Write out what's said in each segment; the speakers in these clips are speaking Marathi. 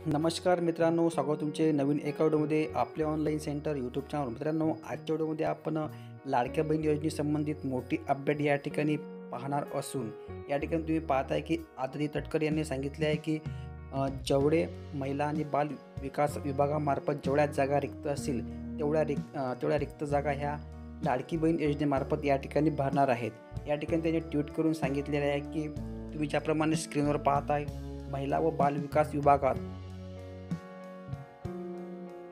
नमस्कार मित्रांनो, स्वागत तुमचे नवीन एका व्हिडिओमध्ये आपले ऑनलाईन सेंटर यूट्यूब चॅनल. मित्रांनो, आजच्या व्हिडिओमध्ये आपण लाडक्या बहीण योजनेसंबंधित मोठी अपडेट या ठिकाणी पाहणार असून या ठिकाणी तुम्ही पाहताय की आदिती तटकरे यांनी सांगितले आहे की जेवढे महिला आणि बाल विकास विभागामार्फत जेवढ्या जागा रिक्त असतील तेवढ्या रिक्त जागा ह्या लाडकी बहीण योजनेमार्फत या ठिकाणी भरणार आहेत. या ठिकाणी त्यांनी ट्विट करून सांगितलेले आहे की तुम्ही ज्याप्रमाणे स्क्रीनवर पाहताय, महिला व बाल विकास विभागात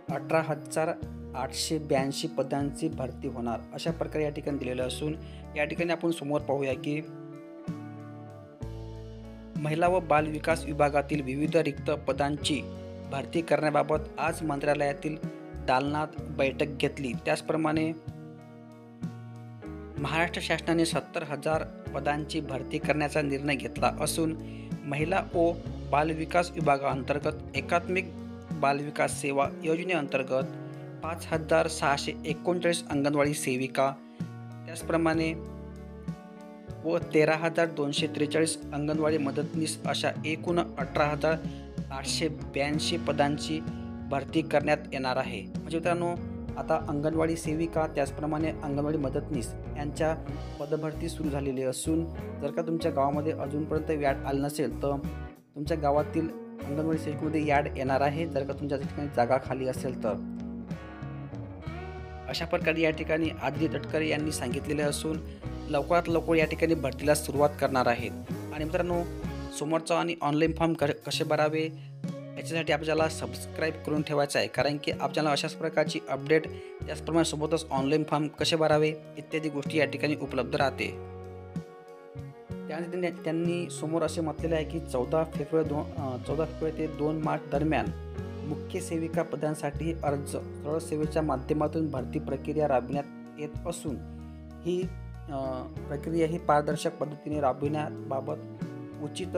18,882 पदांची भरती होणार, अशा प्रकारे या ठिकाणी दिलेलं असून या ठिकाणी आपण समोर पाहूया की महिला व बाल विकास विभागातील विविध रिक्त पदांची भरती करण्याबाबत आज मंत्रालयातील दालनात बैठक घेतली. त्याचप्रमाणे महाराष्ट्र शासनाने 70,000 पदांची भरती करण्याचा निर्णय घेतला असून महिला व बाल विकास विभागाअंतर्गत एकात्मिक बालविकास सेवा योजनेअंतर्गत 5,639 अंगणवाडी सेविका, त्याचप्रमाणे व 13,243 अंगणवाडी मदतनीस अशा एकूण 18,882 पदांची भरती करण्यात येणार आहे. म्हणजे मित्रांनो, आता अंगणवाडी सेविका त्याचप्रमाणे अंगणवाडी मदतनीस यांच्या पदभरती सुरू झालेली असून जर का तुमच्या गावामध्ये अजूनपर्यंत याड आलं नसेल तर तुमच्या गावातील अंगणवाडी सेविकेमध्ये याड येणार आहे, जर का तुमच्या ठिकाणी जागा खाली असेल तर. अशा प्रकारे या ठिकाणी आदिती तटकरे यांनी सांगितलेले असून लवकरात लवकर या ठिकाणी भरतीला सुरुवात करणार आहेत. आणि मित्रांनो, समोरचा आणि ऑनलाईन फॉर्म कसे भरावे याच्यासाठी आपल्याला सबस्क्राईब करून ठेवायचं आहे, कारण की आपल्याला अशाच प्रकारची अपडेट त्याचप्रमाणे सोबतच ऑनलाईन फॉर्म कसे भरावे इत्यादी गोष्टी या ठिकाणी उपलब्ध राहते. त्यानंतर त्यांनी समोर असे म्हटलेले आहे की 14 फेब्रुवारी ते 2 मार्च दरम्यान मुख्य सेविका पदांसाठी अर्ज सरळ सेवेच्या माध्यमातून भरती प्रक्रिया राबविण्यात येत असून ही प्रक्रिया ही पारदर्शक पद्धतीने राबविण्याबाबत उचित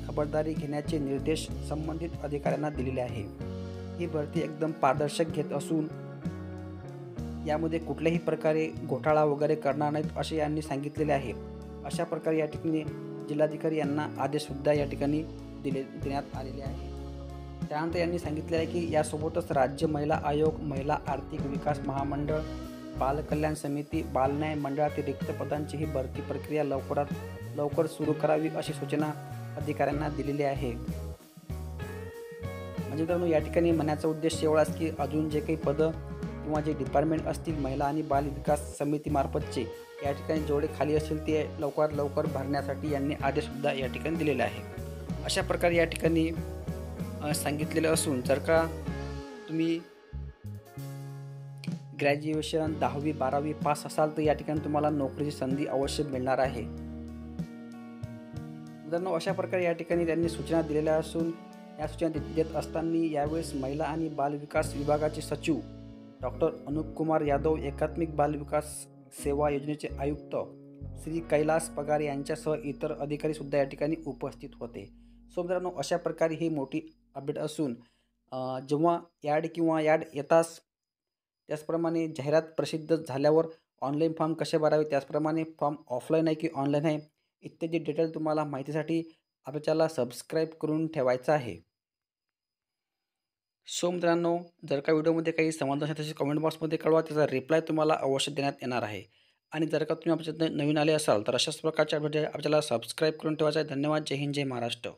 खबरदारी घेण्याचे निर्देश संबंधित अधिकाऱ्यांना दिलेले आहे. ही भरती एकदम पारदर्शक घेत असून यामध्ये कुठल्याही प्रकारे घोटाळा वगैरे करणार नाहीत असे यांनी सांगितलेले आहे. अशा प्रकारे या ठिकाणी जिल्हाधिकारी यांना आदेशसुद्धा या ठिकाणी देण्यात आलेले आहे. त्यानंतर यांनी सांगितले आहे की यासोबतच राज्य महिला आयोग, महिला आर्थिक विकास महामंडळ, बाल कल्याण समिती, बालन्याय मंडळातील रिक्त पदांची ही भरती प्रक्रिया लवकरात लवकर सुरू करावी अशी सूचना अधिकाऱ्यांना दिलेली आहे. म्हणजे मित्रांनो, या ठिकाणी म्हणण्याचा उद्देश एवढाच की अजून जे काही पदं किंवा जे डिपार्टमेंट असतील महिला आणि बाल विकास समितीमार्फतचे या ठिकाणी जेवढे खाली असतील ते लवकरात लवकर भरण्यासाठी यांनी आदेशसुद्धा या ठिकाणी दिलेले आहे. अशा प्रकारे या ठिकाणी सांगितलेलं असून जर का तुम्ही ग्रॅज्युएशन 10वी 12वी पास असाल तर या ठिकाणी तुम्हाला नोकरीची संधी अवश्य मिळणार आहे. मित्रांनो, अशा प्रकारे या ठिकाणी त्यांनी सूचना दिलेल्या असून या सूचना देत असताना यावेळेस महिला आणि बाल विकास विभागाचे सचिव डॉक्टर अनुप कुमार यादव, एकात्मिक बाल विकास सेवा योजनेचे आयुक्त श्री कैलास पगार यांच्यासह इतर अधिकारी सुद्धा या ठिकाणी उपस्थित होते. सो मित्रांनो, अशा प्रकारे ही मोठी अपडेट असून जेव्हा याड येताच त्याचप्रमाणे जाहिरात प्रसिद्ध झाल्यावर ऑनलाईन फॉर्म कसे भरावे, त्याचप्रमाणे फॉर्म ऑफलाईन आहे की ऑनलाईन आहे इत्यादी डिटेल तुम्हाला माहितीसाठी आपल्याला सबस्क्राईब करून ठेवायचं आहे. सो मित्रांनो, जर का व्हिडिओमध्ये काही समस्या असेल तसे कमेंट बॉक्समध्ये कळवा, त्याचा रिप्लाय तुम्हाला अवश्य देण्यात येणार आहे. आणि जर का तुम्ही आमच्या नवीन आले असाल तर अशाच प्रकारच्या व्हिडिओ आपल्याला सबस्क्राईब करून ठेवायचा आहे. धन्यवाद. जय हिंद, जय महाराष्ट्र.